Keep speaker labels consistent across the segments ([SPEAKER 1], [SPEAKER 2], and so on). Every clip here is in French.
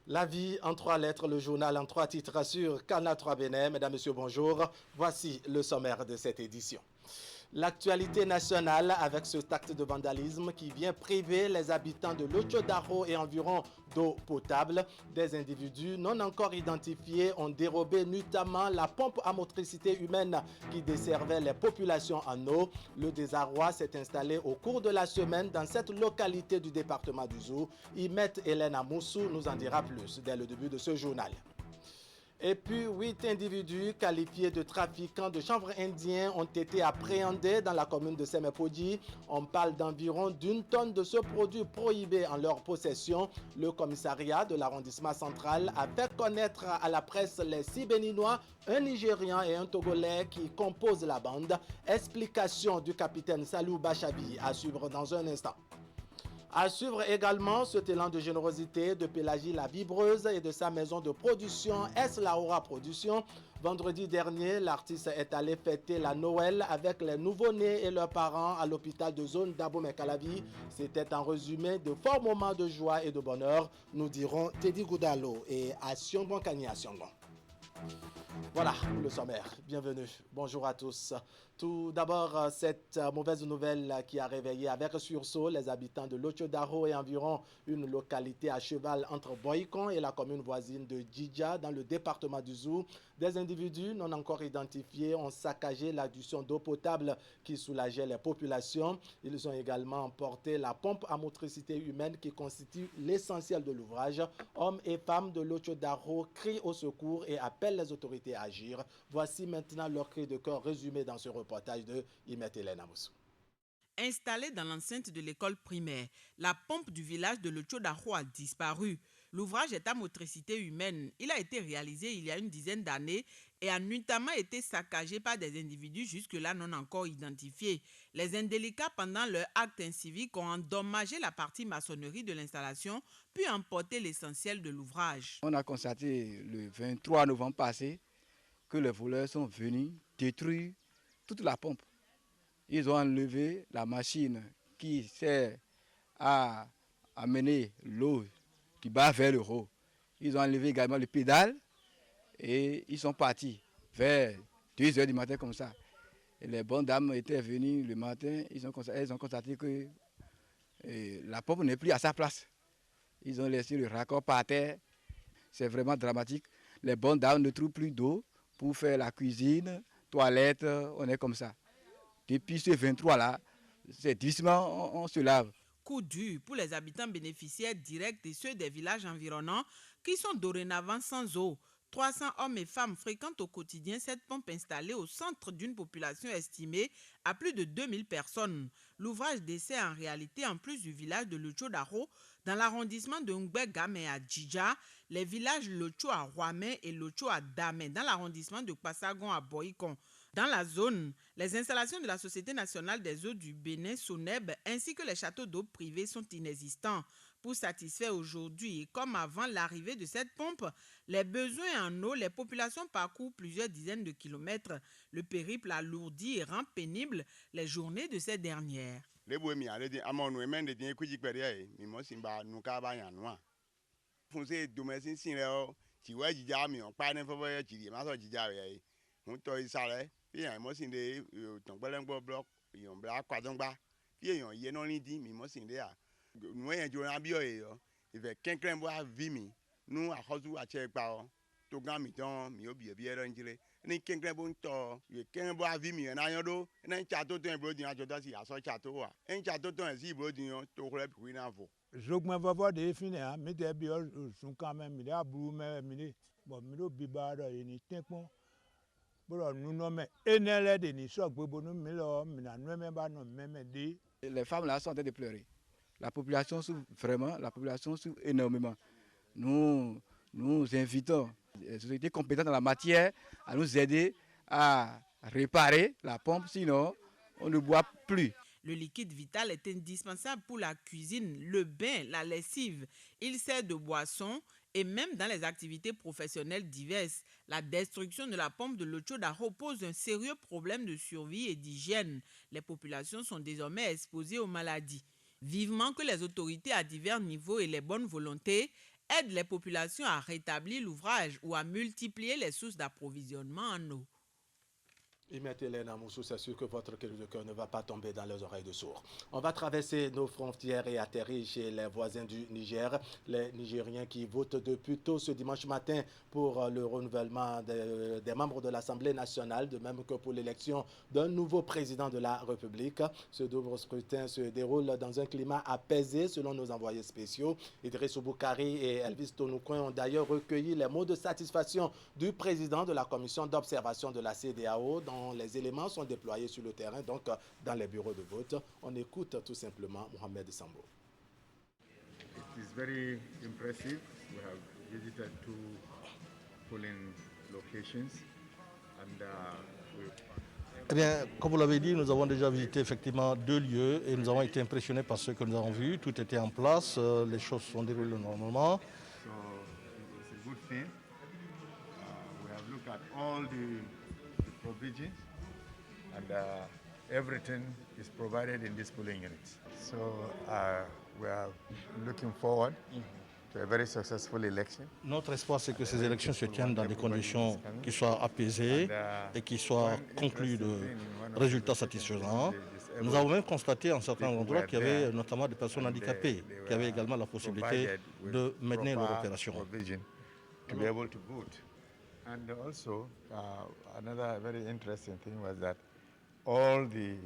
[SPEAKER 1] La vie en trois lettres, le journal en trois titres sur Canal 3 Bénin. Mesdames, Messieurs, bonjour. Voici le sommaire de cette édition. L'actualité nationale avec ce acte de vandalisme qui vient priver les habitants de l'Otchodaro et environ d'eau potable. Des individus non encore identifiés ont dérobé notamment la pompe à motricité humaine qui desservait les populations en eau. Le désarroi s'est installé au cours de la semaine dans cette localité du département du Zou. Imet Hélène Amoussou nous en dira plus dès le début de ce journal. Et puis, 8 individus qualifiés de trafiquants de chanvre indien ont été appréhendés dans la commune de Semepodi. On parle d'environ d'une tonne de ce produit prohibé en leur possession. Le commissariat de l'arrondissement central a fait connaître à la presse les 6 Béninois, un Nigérian et un Togolais qui composent la bande. Explication du capitaine Salou Bachabi à suivre dans un instant. À suivre également ce élan de générosité de Pélagie la Vibreuse et de sa maison de production S. Laura Production. Vendredi dernier, l'artiste est allé fêter la Noël avec les nouveau-nés et leurs parents à l'hôpital de zone d'Abomey-Calavi. C'était en résumé de forts moments de joie et de bonheur. Nous dirons Teddy Goudalo et Asiongon Kani Asiongon. Voilà le sommaire. Bienvenue. Bonjour à tous. Tout d'abord, cette mauvaise nouvelle qui a réveillé avec sursaut les habitants de l'Otchodaro et environ une localité à cheval entre Boycon et la commune voisine de Djidja dans le département du Zou. Des individus non encore identifiés ont saccagé l'adduction d'eau potable qui soulageait les populations. Ils ont également emporté la pompe à motricité humaine qui constitue l'essentiel de l'ouvrage. Hommes et femmes de l'Otchodaro crient au secours et appellent les autorités à agir. Voici maintenant leur cri de cœur résumé dans ce reportage de Imet Hélène Amoussou.
[SPEAKER 2] Installée dans l'enceinte de l'école primaire, la pompe du village de l'Otchodaro a disparu. L'ouvrage est à motricité humaine. Il a été réalisé il y a une dizaine d'années et a notamment été saccagé par des individus jusque-là non encore identifiés. Les indélicats, pendant leur acte incivique, ont endommagé la partie maçonnerie de l'installation, puis emporté l'essentiel de l'ouvrage.
[SPEAKER 3] On a constaté le 23 novembre passé que les voleurs sont venus détruire toute la pompe. Ils ont enlevé la machine qui sert à amener l'eau qui bat vers le haut. Ils ont enlevé également les pédales et ils sont partis vers 2 h du matin comme ça. Et les bonnes dames étaient venues le matin, elles ont constaté que la pompe n'est plus à sa place. Ils ont laissé le raccord par terre. C'est vraiment dramatique. Les bonnes dames ne trouvent plus d'eau pour faire la cuisine, toilette, on est comme ça. Depuis ce 23-là, c'est doucement, on se lave.
[SPEAKER 2] Coup dur pour les habitants bénéficiaires directs et ceux des villages environnants qui sont dorénavant sans eau. 300 hommes et femmes fréquentent au quotidien cette pompe installée au centre d'une population estimée à plus de 2000 personnes. L'ouvrage dessert en réalité, en plus du village de l'Otchodaro, dans l'arrondissement de Ngbegame à Djidja, les villages Locho à Rouamé et Locho à Damé dans l'arrondissement de Passagon à Boycon. Dans la zone, les installations de la Société nationale des eaux du Bénin, SONEB, ainsi que les châteaux d'eau privés sont inexistants. Pour satisfaire aujourd'hui et comme avant l'arrivée de cette pompe, les besoins en eau, les populations parcourent plusieurs dizaines de kilomètres. Le périple alourdit et rend pénible les journées de ces dernières.
[SPEAKER 3] Les femmes là sont en train de pleurer. La population souffre vraiment, la population souffre énormément. Nous invitons les sociétés compétentes dans la matière à nous aider à réparer la pompe, sinon on ne boit plus.
[SPEAKER 2] Le liquide vital est indispensable pour la cuisine, le bain, la lessive. Il sert de boisson et même dans les activités professionnelles diverses. La destruction de la pompe de l'Otchodaro pose un sérieux problème de survie et d'hygiène. Les populations sont désormais exposées aux maladies. Vivement que les autorités à divers niveaux et les bonnes volontés aide les populations à rétablir l'ouvrage ou à multiplier les sources d'approvisionnement en eau.
[SPEAKER 1] Et mettez Hélène Moussou, c'est sûr que votre cri de cœur ne va pas tomber dans les oreilles de sourds. On va traverser nos frontières et atterrir chez les voisins du Niger, les Nigériens qui votent depuis tôt ce dimanche matin pour le renouvellement des membres de l'Assemblée nationale, de même que pour l'élection d'un nouveau président de la République. Ce double scrutin se déroule dans un climat apaisé selon nos envoyés spéciaux. Idriss Boukari et Elvis Tonoukoin ont d'ailleurs recueilli les mots de satisfaction du président de la commission d'observation de la CEDEAO, dont les éléments sont déployés sur le terrain, donc dans les bureaux de vote. On écoute tout simplement Mohamed Sambo.
[SPEAKER 4] It is very impressive. We have visited two polling locations and
[SPEAKER 5] Eh bien, comme vous l'avez dit, nous avons déjà visité effectivement 2 lieux et nous avons été impressionnés par ce que nous avons vu. Tout était en place, les choses se sont déroulées normalement.
[SPEAKER 4] so it's a good thing. We have looked at all the provisions and everything is provided in this polling unit. So we are looking forward to a very successful election.
[SPEAKER 5] Notre espoir, c'est que ces élections se tiennent dans des conditions qui soient apaisées et qui soient conclues de résultats satisfaisants. Nous avons même constaté en certains endroits qu'il y avait notamment des personnes handicapées qui avaient également la possibilité de mener leur opération.
[SPEAKER 4] To be able to vote. And also, another very interesting thing was that all the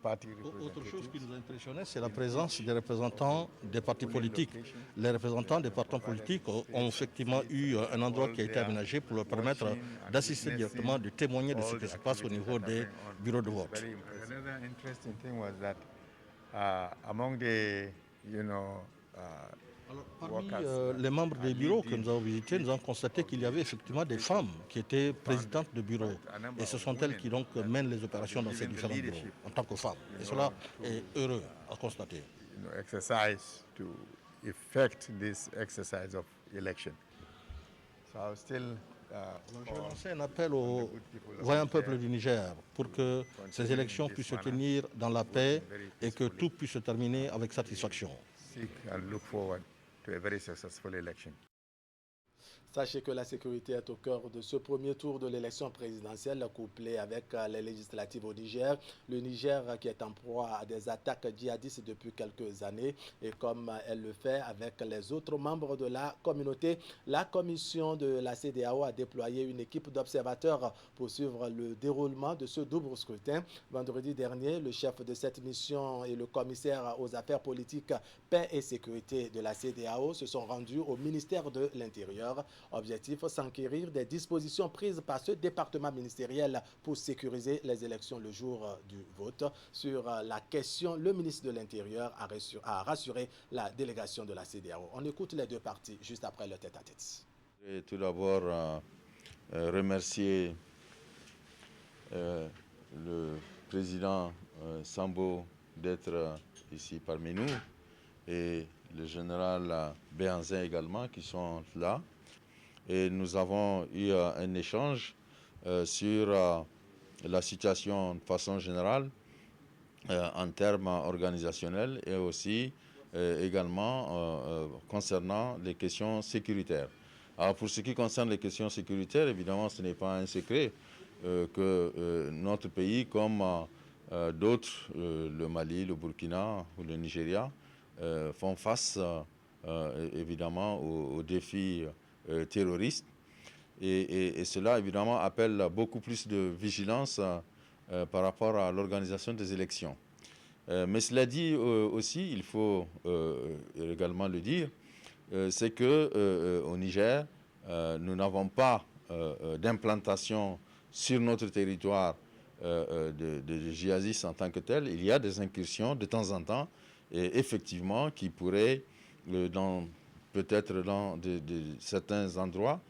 [SPEAKER 4] party
[SPEAKER 5] Autre chose qui
[SPEAKER 4] representatives
[SPEAKER 5] nous a impressionné, c'est la présence des représentants des partis politiques. Les représentants des partis politiques ont effectivement eu un endroit qui a été aménagé pour leur permettre d'assister directement, de témoigner de ce qui se passe au niveau des bureaux de vote.
[SPEAKER 4] Another interesting thing was that among the,
[SPEAKER 5] Alors, parmi les membres des bureaux que nous avons visités, nous avons constaté qu'il y avait effectivement des femmes qui étaient présidentes de bureaux. Et ce sont elles qui donc mènent les opérations dans ces différents bureaux en tant que femmes. Et cela est heureux à constater.
[SPEAKER 4] exercise to effect this exercise of election. So I was still
[SPEAKER 5] Je vais lancer un appel au voyant peuple du Niger pour que ces élections puissent se tenir dans la paix et que tout puisse se terminer avec satisfaction.
[SPEAKER 4] seek and look forward to a very successful election.
[SPEAKER 1] Sachez que la sécurité est au cœur de ce premier tour de l'élection présidentielle couplé avec les législatives au Niger. Le Niger qui est en proie à des attaques djihadistes depuis quelques années et comme elle le fait avec les autres membres de la communauté, la commission de la CEDEAO a déployé une équipe d'observateurs pour suivre le déroulement de ce double scrutin. Vendredi dernier, le chef de cette mission et le commissaire aux affaires politiques, paix et sécurité de la CEDEAO se sont rendus au ministère de l'Intérieur. Objectif, s'enquérir des dispositions prises par ce département ministériel pour sécuriser les élections le jour du vote. Sur la question, le ministre de l'Intérieur a rassuré la délégation de la CEDEAO. On écoute les deux parties juste après le tête-à-tête.
[SPEAKER 6] Je vais tout d'abord remercier le président Sambo d'être ici parmi nous et le général Béhanzin également qui sont là. Et nous avons eu un échange sur la situation de façon générale en termes organisationnels et aussi également concernant les questions sécuritaires. Alors pour ce qui concerne les questions sécuritaires, évidemment ce n'est pas un secret que notre pays, comme d'autres, le Mali, le Burkina ou le Nigeria, font face évidemment aux défis terroristes et cela évidemment appelle beaucoup plus de vigilance par rapport à l'organisation des élections. Mais cela dit aussi, il faut également le dire, c'est que au Niger, nous n'avons pas d'implantation sur notre territoire de djihadistes en tant que tel. Il y a des incursions de temps en temps, et effectivement, qui pourraient, peut-être dans certains endroits,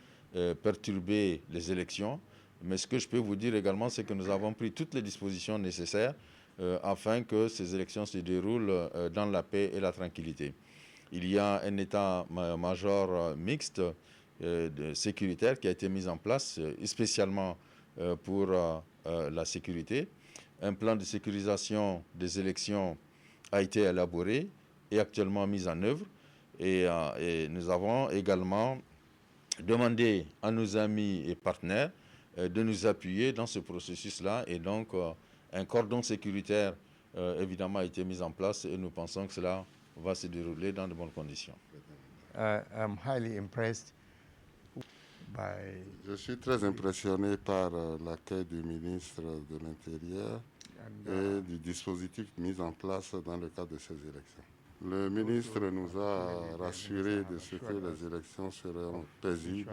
[SPEAKER 6] perturber les élections. Mais ce que je peux vous dire également, c'est que nous avons pris toutes les dispositions nécessaires afin que ces élections se déroulent dans la paix et la tranquillité. Il y a un état-major mixte sécuritaire qui a été mis en place spécialement pour la sécurité. Un plan de sécurisation des élections a été élaboré et actuellement mis en œuvre. Et nous avons également demandé à nos amis et partenaires de nous appuyer dans ce processus-là. Et donc, un cordon sécuritaire, évidemment, a été mis en place et nous pensons que cela va se dérouler dans de bonnes conditions.
[SPEAKER 4] I'm highly impressed.
[SPEAKER 7] Je suis très impressionné par l'accueil du ministre de l'Intérieur et du dispositif mis en place dans le cadre de ces élections. Le ministre nous a rassuré de ce que les élections seront paisibles,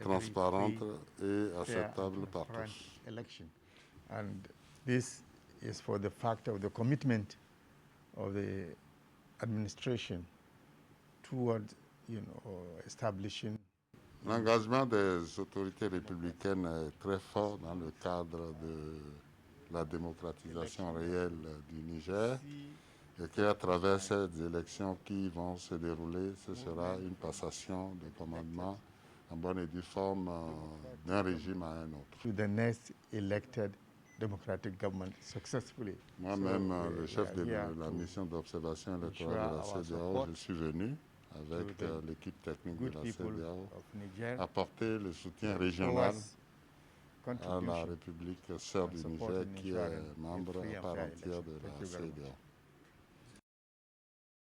[SPEAKER 7] transparentes et acceptables par tous.
[SPEAKER 4] And this is for the fact of the commitment of the administration toward, establishing.
[SPEAKER 7] L'engagement des autorités républicaines est très fort dans le cadre de la démocratisation réelle du Niger et qu'à travers ces élections qui vont se dérouler, ce sera une passation de commandement en bonne et due forme d'un régime à un autre.
[SPEAKER 4] To the next elected democratic government successfully.
[SPEAKER 7] Moi-même, le chef de la mission d'observation électorale de la CEDEAO, je suis venu avec l'équipe technique de la CEDEAO, apporter le soutien régional à la République sœur du Niger qui est membre à part entière de la CEDEAO.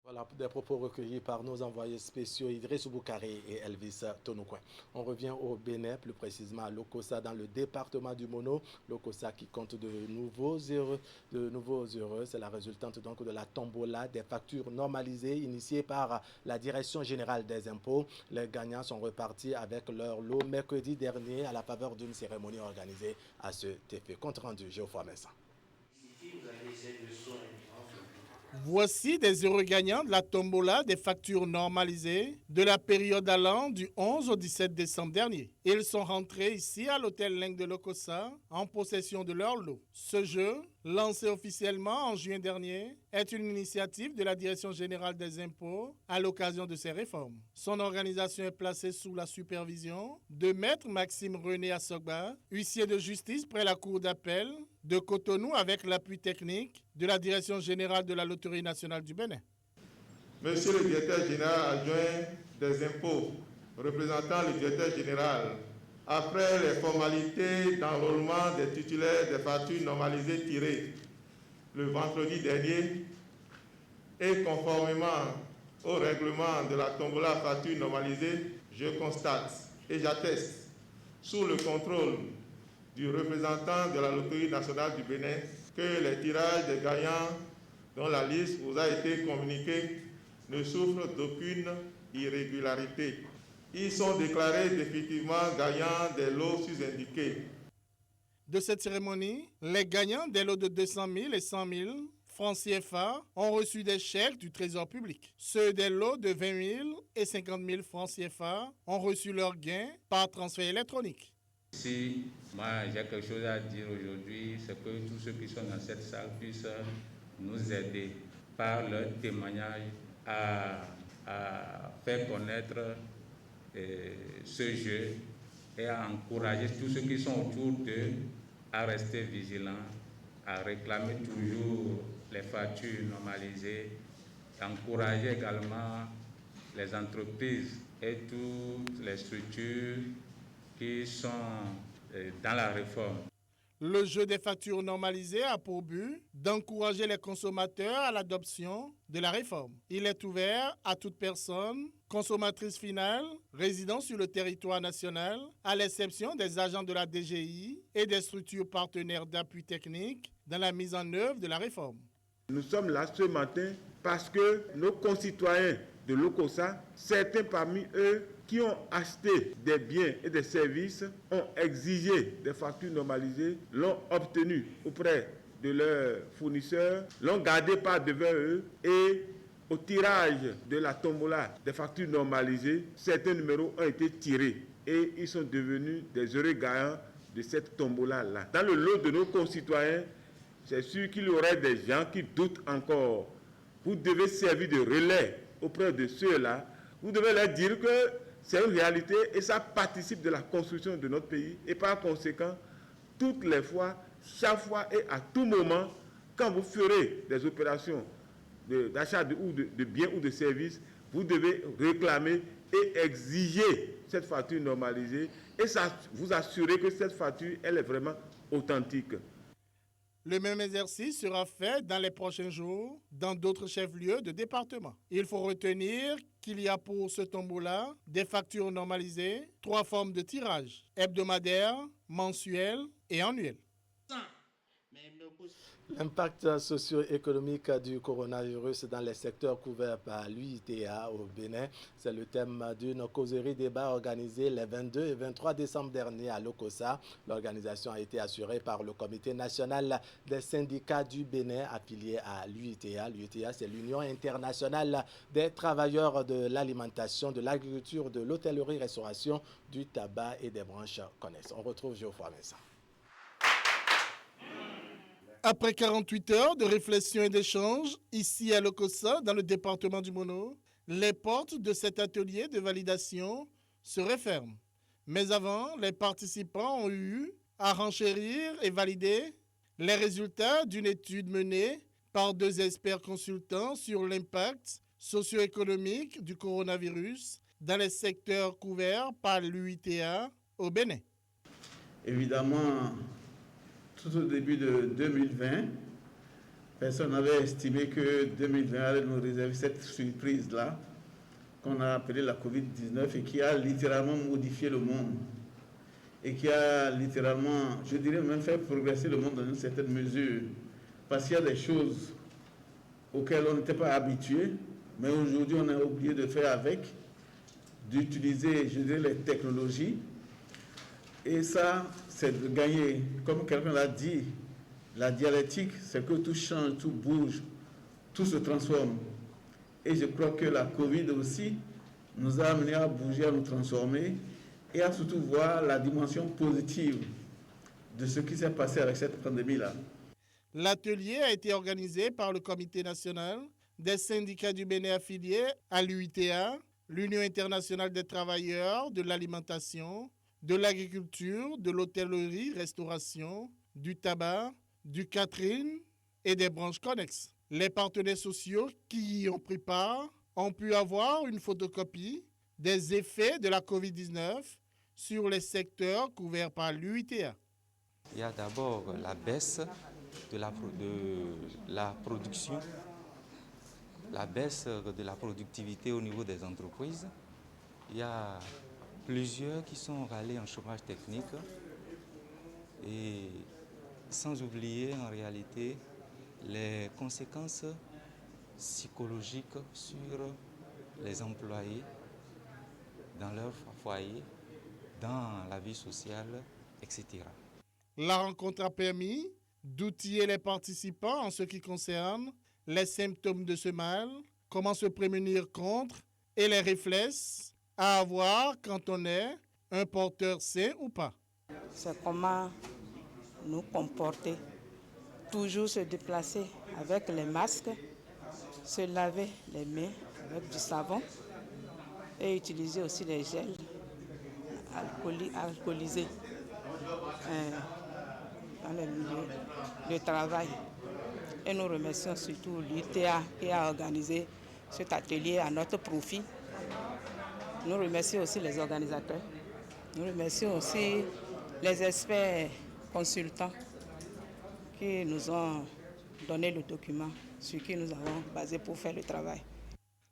[SPEAKER 1] Voilà des propos recueillis par nos envoyés spéciaux Idriss Boukaré et Elvis Tonoukouen. On revient au Bénin, plus précisément à Lokossa, dans le département du Mono. Lokossa qui compte de nouveaux heureux. C'est la résultante donc de la tombola des factures normalisées initiée par la Direction générale des impôts. Les gagnants sont repartis avec leur lot mercredi dernier à la faveur d'une cérémonie organisée à ce effet. Compte rendu, Geoffroy Messin.
[SPEAKER 8] Voici des heureux gagnants de la tombola des factures normalisées de la période allant du 11 au 17 décembre dernier. Ils sont rentrés ici à l'hôtel Leng de Lokossa en possession de leur lot. Ce jeu, lancé officiellement en juin dernier, est une initiative de la Direction générale des impôts à l'occasion de ces réformes. Son organisation est placée sous la supervision de Maître Maxime René Assogba, huissier de justice près la Cour d'appel de Cotonou avec l'appui technique de la Direction générale de la Loterie nationale du Bénin.
[SPEAKER 9] Monsieur le directeur général adjoint des impôts, représentant le directeur général, après les formalités d'enrôlement des titulaires des factures normalisées tirées le vendredi dernier et conformément au règlement de la tombola facture normalisée, je constate et j'atteste, sous le contrôle du représentant de la Loterie nationale du Bénin, que les tirages des gagnants dont la liste vous a été communiquée ne souffrent d'aucune irrégularité. Ils sont déclarés définitivement gagnants des lots sus-indiqués.
[SPEAKER 8] De cette cérémonie, les gagnants des lots de 200 000 et 100 000 francs CFA ont reçu des chèques du Trésor public. Ceux des lots de 20 000 et 50 000 francs CFA ont reçu leurs gains par transfert électronique.
[SPEAKER 10] Si moi j'ai quelque chose à dire aujourd'hui, c'est que tous ceux qui sont dans cette salle puissent nous aider par leur témoignage à faire connaître ce jeu et à encourager tous ceux qui sont autour d'eux à rester vigilants, à réclamer toujours les factures normalisées, encourager également les entreprises et toutes les structures qui sont dans la réforme.
[SPEAKER 8] Le jeu des factures normalisées a pour but d'encourager les consommateurs à l'adoption de la réforme. Il est ouvert à toute personne, consommatrice finale, résidant sur le territoire national, à l'exception des agents de la DGI et des structures partenaires d'appui technique dans la mise en œuvre de la réforme.
[SPEAKER 9] Nous sommes là ce matin parce que nos concitoyens de Lokossa, certains parmi eux qui ont acheté des biens et des services, ont exigé des factures normalisées, l'ont obtenu auprès de leurs fournisseurs, l'ont gardé par devant eux et au tirage de la tombola des factures normalisées, certains numéros ont été tirés et ils sont devenus des heureux gagnants de cette tombola-là. Dans le lot de nos concitoyens, c'est sûr qu'il y aurait des gens qui doutent encore. Vous devez servir de relais auprès de ceux-là. Vous devez leur dire que c'est une réalité et ça participe de la construction de notre pays. Et par conséquent, toutes les fois, chaque fois et à tout moment, quand vous ferez des opérations d'achat de biens ou de services, vous devez réclamer et exiger cette facture normalisée et ça, vous assurer que cette facture, elle est vraiment authentique.
[SPEAKER 8] Le même exercice sera fait dans les prochains jours dans d'autres chefs-lieux de département. Il faut retenir qu'il y a pour ce tombola des factures normalisées, 3 formes de tirage, hebdomadaire, mensuel et annuel.
[SPEAKER 1] L'impact socio-économique du coronavirus dans les secteurs couverts par l'UITA au Bénin, c'est le thème d'une causerie débat organisée les 22 et 23 décembre dernier à Lokossa. L'organisation a été assurée par le Comité national des syndicats du Bénin affilié à l'UITA. L'UITA, c'est l'Union internationale des travailleurs de l'alimentation, de l'agriculture, de l'hôtellerie-restauration, du tabac et des branches connexes. On retrouve Geoffroy Vincent.
[SPEAKER 8] Après 48 heures de réflexion et d'échange, ici à Lokossa, dans le département du Mono, les portes de cet atelier de validation se referment. Mais avant, les participants ont eu à renchérir et valider les résultats d'une étude menée par 2 experts consultants sur l'impact socio-économique du coronavirus dans les secteurs couverts par l'UITA au Bénin.
[SPEAKER 11] Évidemment, tout au début de 2020, personne n'avait estimé que 2020 allait nous réserver cette surprise-là, qu'on a appelée la Covid-19 et qui a littéralement modifié le monde. Et qui a littéralement, je dirais même fait progresser le monde dans une certaine mesure. Parce qu'il y a des choses auxquelles on n'était pas habitué, mais aujourd'hui on a oublié de faire avec, d'utiliser, je dirais, les technologies. Et ça, c'est de gagner, comme quelqu'un l'a dit, la dialectique, c'est que tout change, tout bouge, tout se transforme. Et je crois que la Covid aussi nous a amené à bouger, à nous transformer et à surtout voir la dimension positive de ce qui s'est passé avec cette pandémie-là.
[SPEAKER 8] L'atelier a été organisé par le Comité national des syndicats du Bénin affiliés à l'UITA, l'Union internationale des travailleurs de l'alimentation, de l'agriculture, de l'hôtellerie-restauration, du tabac, du catering et des branches connexes. Les partenaires sociaux qui y ont pris part ont pu avoir une photocopie des effets de la COVID-19 sur les secteurs couverts par l'UITA.
[SPEAKER 12] Il y a d'abord la baisse de la production, la baisse de la productivité au niveau des entreprises. Il y a plusieurs qui sont allés en chômage technique et sans oublier en réalité les conséquences psychologiques sur les employés dans leur foyer, dans la vie sociale, etc.
[SPEAKER 8] La rencontre a permis d'outiller les participants en ce qui concerne les symptômes de ce mal, comment se prémunir contre et les réflexes à avoir quand on est un porteur sain ou pas.
[SPEAKER 13] C'est comment nous comporter, toujours se déplacer avec les masques, se laver les mains avec du savon et utiliser aussi les gels alcoolisés dans le milieu de travail. Et nous remercions surtout l'UITA qui a organisé cet atelier à notre profit. Nous remercions aussi les organisateurs. Nous remercions aussi les experts consultants qui nous ont donné le document sur qui nous avons basé pour faire le travail.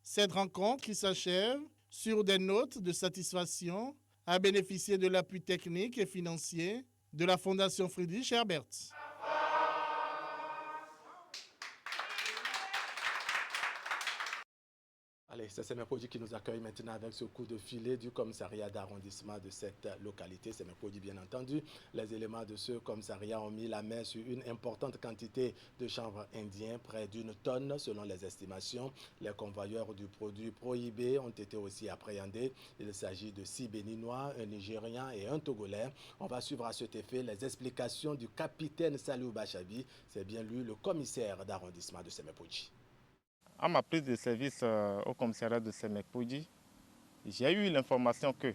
[SPEAKER 8] Cette rencontre qui s'achève sur des notes de satisfaction a bénéficié de l'appui technique et financier de la Fondation Friedrich Herbert.
[SPEAKER 1] Allez, c'est Semepoji qui nous accueille maintenant avec ce coup de filet du commissariat d'arrondissement de cette localité. Semepoji, bien entendu. Les éléments de ce commissariat ont mis la main sur une importante quantité de chanvre indien, près d'1 tonne selon les estimations. Les convoyeurs du produit prohibé ont été aussi appréhendés. Il s'agit de 6 Béninois, un Nigérian et un Togolais. On va suivre à cet effet les explications du capitaine Salou Bachabi. C'est bien lui, le commissaire d'arrondissement de Semepoji.
[SPEAKER 14] À ma prise de service au commissariat de Semepoji, j'ai eu l'information que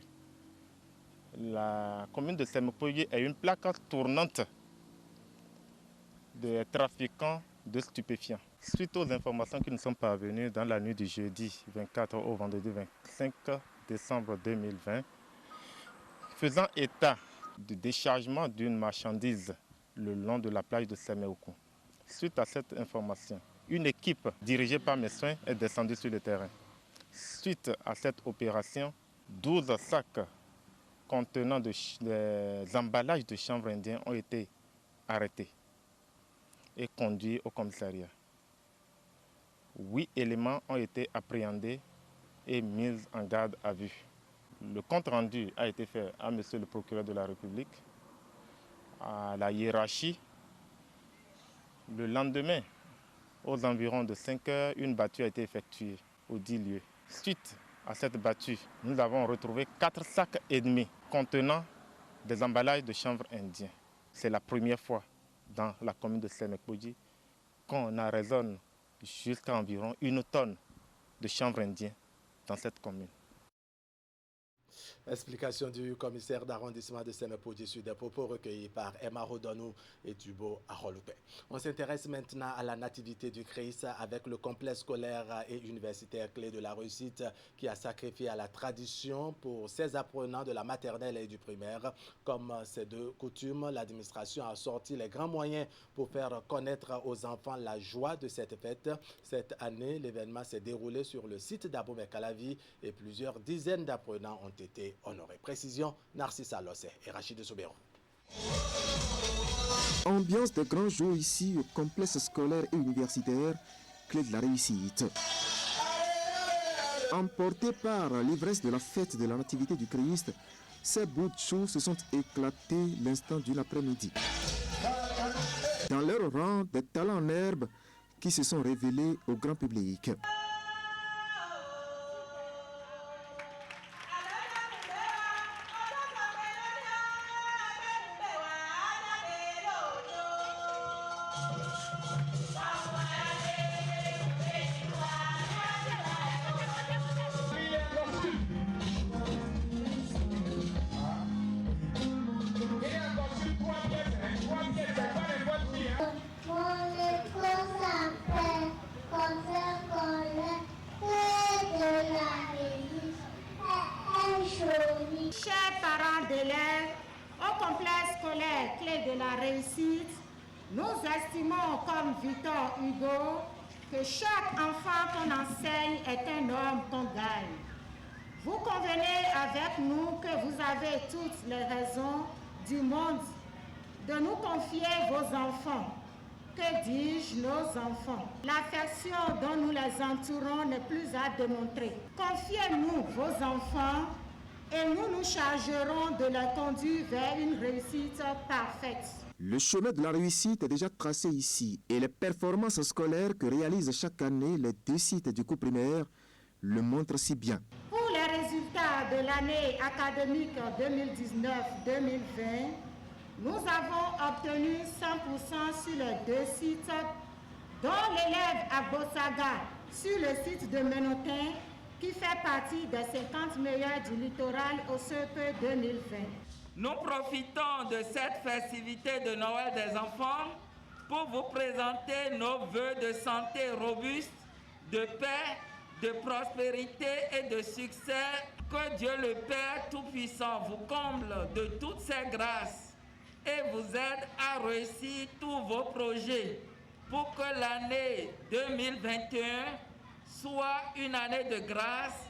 [SPEAKER 14] la commune de Semepoji est une plaque tournante des trafiquants de stupéfiants. Suite aux informations qui nous sont parvenues dans la nuit du jeudi 24 au vendredi 25 décembre 2020, faisant état du déchargement d'une marchandise le long de la plage de Semeoukou. Suite à cette information, une équipe dirigée par mes soins est descendue sur le terrain. Suite à cette opération, 12 sacs contenant des emballages de chanvre indien ont été arrêtés et conduits au commissariat. 8 éléments ont été appréhendés et mis en garde à vue. Le compte rendu a été fait à monsieur le procureur de la République, à la hiérarchie. Le lendemain, aux environs de 5 heures, une battue a été effectuée au 10 lieux. Suite à cette battue, nous avons retrouvé 4 sacs et demi contenant des emballages de chanvre indien. C'est la première fois dans la commune de Semekpoudji qu'on arraisonne jusqu'à environ 1 tonne de chanvre indien dans cette commune.
[SPEAKER 1] Explication du commissaire d'arrondissement de Semekpoudji sur des propos recueillis par Emma Rodonou et Tubo Aroloupé. On s'intéresse maintenant à la nativité du Christ avec le complexe scolaire et universitaire clé de la réussite qui a sacrifié à la tradition pour ses apprenants de la maternelle et du primaire. Comme c'est de coutume, l'administration a sorti les grands moyens pour faire connaître aux enfants la joie de cette fête. Cette année, l'événement s'est déroulé sur le site d'Abomey-Calavi et plusieurs dizaines d'apprenants ont été honorés. Précision, Narcisse Alossé et Rachid Soubéron.
[SPEAKER 15] Ambiance de grands jours ici au complexe scolaire et universitaire clé de la réussite. Emportés par l'ivresse de la fête de la nativité du Christ, ces bouts de chou se sont éclatés l'instant d'une après-midi. Dans leur rang, des talents en herbe qui se sont révélés au grand public.
[SPEAKER 16] Chers parents d'élèves, au complexe scolaire clé de la réussite, nous estimons comme Victor Hugo que chaque enfant qu'on enseigne est un homme qu'on gagne. Vous convenez avec nous que vous avez toutes les raisons du monde de nous confier vos enfants. Que dis-je, nos enfants? L'affection dont nous les entourons n'est plus à démontrer. Confiez-nous vos enfants et nous nous chargerons de les conduire vers une réussite parfaite.
[SPEAKER 15] Le chemin de la réussite est déjà tracé ici et les performances scolaires que réalisent chaque année les 2 sites du cours primaire le montrent si bien.
[SPEAKER 16] Pour les résultats de l'année académique 2019-2020, nous avons obtenu 100% sur les 2 sites, dont l'élève à Bossaga sur le site de Ménotin, qui fait partie des 50 meilleurs du littoral au CEP 2020.
[SPEAKER 17] Nous profitons de cette festivité de Noël des enfants pour vous présenter nos vœux de santé robuste, de paix, de prospérité et de succès. Que Dieu le Père Tout-Puissant vous comble de toutes ses grâces et vous aide à réussir tous vos projets pour que l'année 2021 soit une année de grâce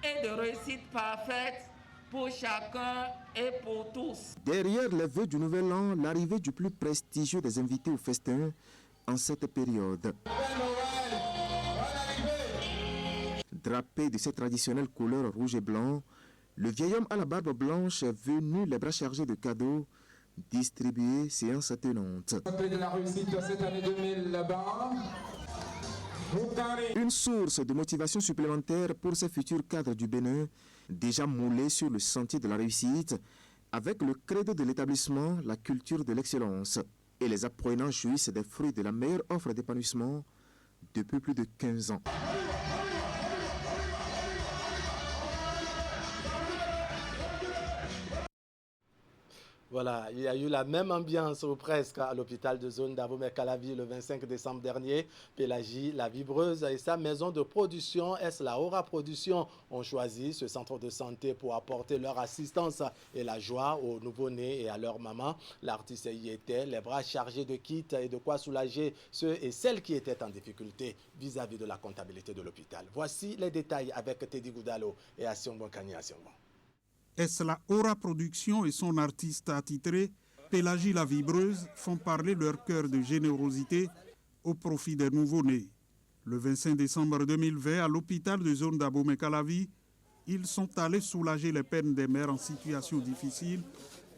[SPEAKER 17] et de réussite parfaite pour chacun et pour tous.
[SPEAKER 15] Derrière les vœux du Nouvel An, l'arrivée du plus prestigieux des invités au festin en cette période. Drapé de ses traditionnelles couleurs rouge et blanc, le vieil homme à la barbe blanche est venu les bras chargés de cadeaux distribués séance tenante.
[SPEAKER 18] De la réussite cette année 2020.
[SPEAKER 15] Une source de motivation supplémentaire pour ces futurs cadres du Bénin, déjà moulés sur le sentier de la réussite, avec le credo de l'établissement, la culture de l'excellence. Et les apprenants jouissent des fruits de la meilleure offre d'épanouissement depuis plus de 15 ans.
[SPEAKER 1] Voilà, il y a eu la même ambiance ou presque à l'hôpital de zone d'Abomey-Calavi le 25 décembre dernier. Pélagie, la vibreuse et sa maison de production, la Aura Production, ont choisi ce centre de santé pour apporter leur assistance et la joie aux nouveau-nés et à leur maman. L'artiste y était, les bras chargés de kits et de quoi soulager ceux et celles qui étaient en difficulté vis-à-vis de la comptabilité de l'hôpital. Voici les détails avec Teddy Goudalo et Asion Kani Asiongo.
[SPEAKER 19] La Aura Production et son artiste attitré, Pélagie la Vibreuse, font parler leur cœur de générosité au profit des nouveau-nés. Le 25 décembre 2020, à l'hôpital de zone d'Abomey-Calavi, ils sont allés soulager les peines des mères en situation difficile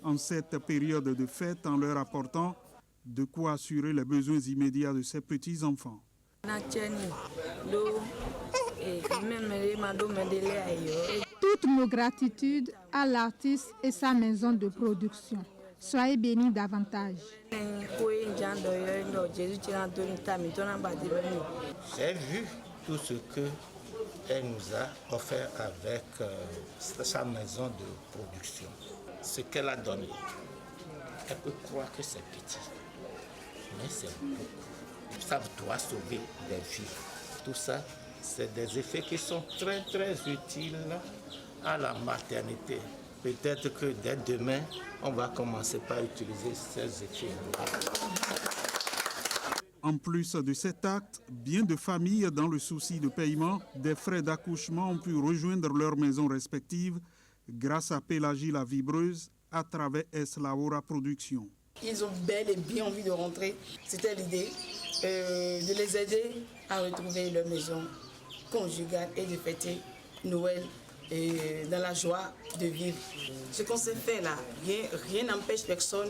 [SPEAKER 19] en cette période de fête en leur apportant de quoi assurer les besoins immédiats de ces petits-enfants.
[SPEAKER 20] Toutes nos gratitudes à l'artiste et sa maison de production. Soyez bénis davantage.
[SPEAKER 21] J'ai vu tout ce qu'elle nous a offert avec sa maison de production. Ce qu'elle a donné. Elle peut croire que c'est petit, mais c'est beaucoup. Ça doit sauver des vies. Tout ça, c'est des effets qui sont très très utiles à la maternité. Peut-être que dès demain, on va commencer par utiliser ces effets.
[SPEAKER 19] En plus de cet acte, bien de familles, dans le souci de paiement des frais d'accouchement, ont pu rejoindre leurs maisons respectives grâce à Pélagie la Vibreuse à travers la Aura Production.
[SPEAKER 13] Ils ont bel et bien envie de rentrer. C'était l'idée de les aider à retrouver leur maison conjugale et de fêter Noël dans la joie de vivre. Ce qu'on s'est fait là, rien n'empêche personne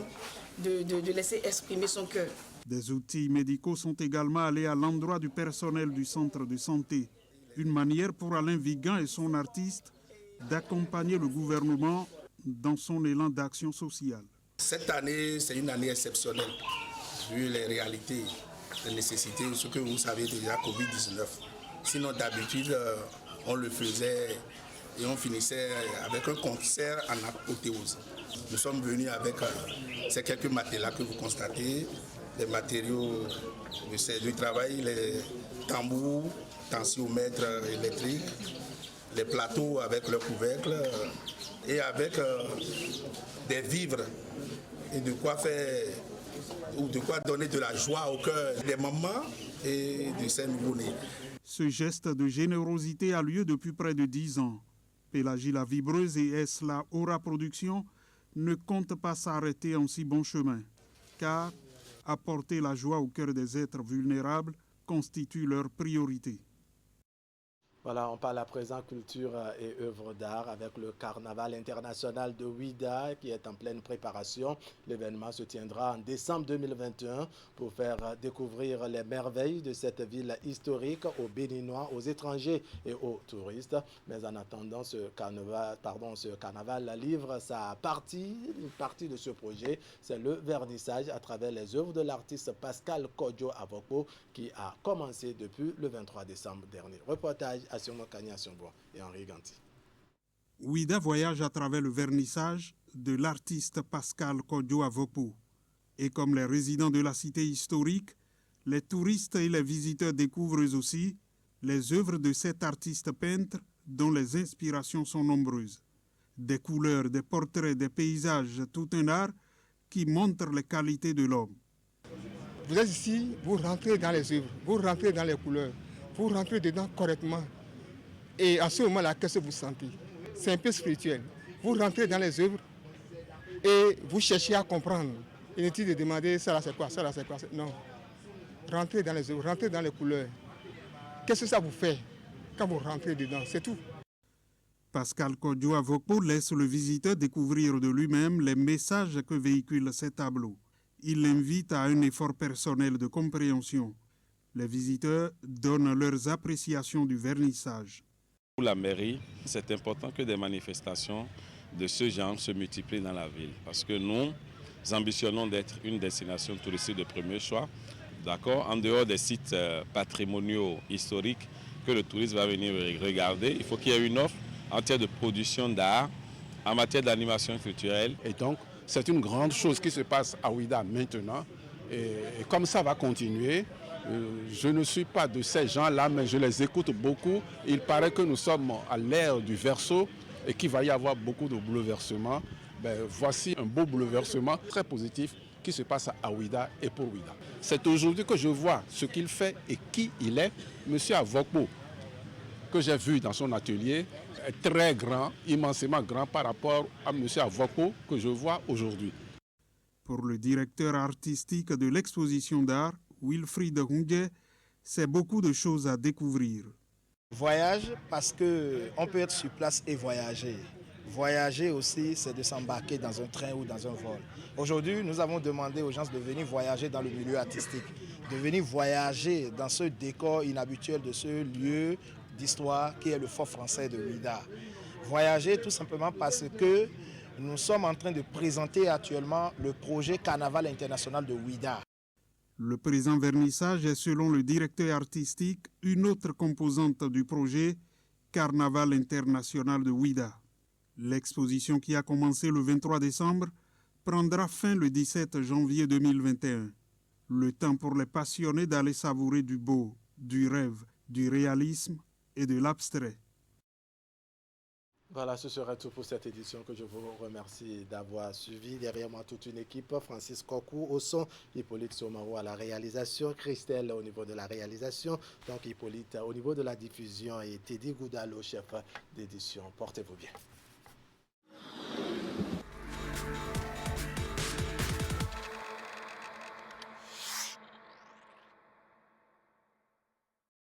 [SPEAKER 13] de laisser exprimer son cœur.
[SPEAKER 19] Des outils médicaux sont également allés à l'endroit du personnel du centre de santé. Une manière pour Alain Vigan et son artiste d'accompagner le gouvernement dans son élan d'action sociale.
[SPEAKER 22] Cette année, c'est une année exceptionnelle, vu les réalités, les nécessités, ce que vous savez déjà, Covid-19. Sinon, d'habitude, on le faisait et on finissait avec un concert en apothéose. Nous sommes venus avec ces quelques matériaux que vous constatez, les matériaux du travail, les tambours, tensiomètres électriques, les plateaux avec leurs couvercles et avec des vivres et de quoi faire ou de quoi donner de la joie au cœur des mamans et de ces nouveau-nés.
[SPEAKER 19] Ce geste de générosité a lieu depuis près de 10 ans. Pélagie la Vibreuse et la Aura Production ne comptent pas s'arrêter en si bon chemin, car apporter la joie au cœur des êtres vulnérables constitue leur priorité.
[SPEAKER 1] Voilà, on parle à présent culture et œuvres d'art avec le Carnaval international de Ouidah qui est en pleine préparation. L'événement se tiendra en décembre 2021 pour faire découvrir les merveilles de cette ville historique aux Béninois, aux étrangers et aux touristes. Mais en attendant, ce carnaval livre sa partie, une partie de ce projet. C'est le vernissage à travers les œuvres de l'artiste Pascal Kodjo Avoko qui a commencé depuis le 23 décembre dernier. Reportage à Asion Kani Asiongo et Henri Ganti.
[SPEAKER 19] Ouidah voyage à travers le vernissage de l'artiste Pascal Kodjo Avoko. Et comme les résidents de la cité historique, les touristes et les visiteurs découvrent aussi les œuvres de cet artiste peintre dont les inspirations sont nombreuses. Des couleurs, des portraits, des paysages, tout un art qui montre les qualités de l'homme.
[SPEAKER 23] Vous êtes ici, vous rentrez dans les œuvres, vous rentrez dans les couleurs, vous rentrez dedans correctement. Et à ce moment-là, qu'est-ce que vous sentez? C'est un peu spirituel. Vous rentrez dans les œuvres et vous cherchez à comprendre. Inutile de demander ça là c'est quoi, ça là c'est quoi. Non. Rentrez dans les œuvres, rentrez dans les couleurs. Qu'est-ce que ça vous fait quand vous rentrez dedans? C'est tout.
[SPEAKER 19] Pascal Kodjo Avoko laisse le visiteur découvrir de lui-même les messages que véhiculent ces tableaux. Il l'invite à un effort personnel de compréhension. Les visiteurs donnent leurs appréciations du vernissage.
[SPEAKER 24] Pour la mairie, c'est important que des manifestations de ce genre se multiplient dans la ville. Parce que nous ambitionnons d'être une destination touristique de premier choix. D'accord, en dehors des sites patrimoniaux historiques que le touriste va venir regarder, il faut qu'il y ait une offre en matière de production d'art, en matière d'animation culturelle.
[SPEAKER 25] Et donc,
[SPEAKER 2] c'est une grande chose qui se passe à Ouidah maintenant. Et comme ça va continuer, je ne suis pas de ces gens-là, mais je les écoute beaucoup. Il paraît que nous sommes à l'ère du Verseau et qu'il va y avoir beaucoup de bouleversements. Voici un beau bouleversement très positif qui se passe à Ouidah et pour Ouidah. C'est aujourd'hui que je vois ce qu'il fait et qui il est. Monsieur Avokpo, que j'ai vu dans son atelier, est très grand, immensément grand par rapport à monsieur Avokpo que je vois aujourd'hui.
[SPEAKER 19] Pour le directeur artistique de l'exposition d'art, Wilfried Hungue, c'est beaucoup de choses à découvrir.
[SPEAKER 3] Voyage parce qu'on peut être sur place et voyager. Voyager aussi, c'est de s'embarquer dans un train ou dans un vol. Aujourd'hui, nous avons demandé aux gens de venir voyager dans le milieu artistique, de venir voyager dans ce décor inhabituel de ce lieu d'histoire qui est le fort français de Ouidah. Voyager tout simplement parce que nous sommes en train de présenter actuellement le projet Carnaval international de Ouidah.
[SPEAKER 19] Le présent vernissage est, selon le directeur artistique, une autre composante du projet Carnaval international de Ouidah. L'exposition qui a commencé le 23 décembre prendra fin le 17 janvier 2021. Le temps pour les passionnés d'aller savourer du beau, du rêve, du réalisme et de l'abstrait.
[SPEAKER 1] Voilà, ce sera tout pour cette édition que je vous remercie d'avoir suivi. Derrière moi, toute une équipe, Francis Kokou au son, Hippolyte Somaro à la réalisation, Christelle au niveau de la réalisation, donc Hippolyte au niveau de la diffusion et Teddy Goudal au chef d'édition. Portez-vous bien.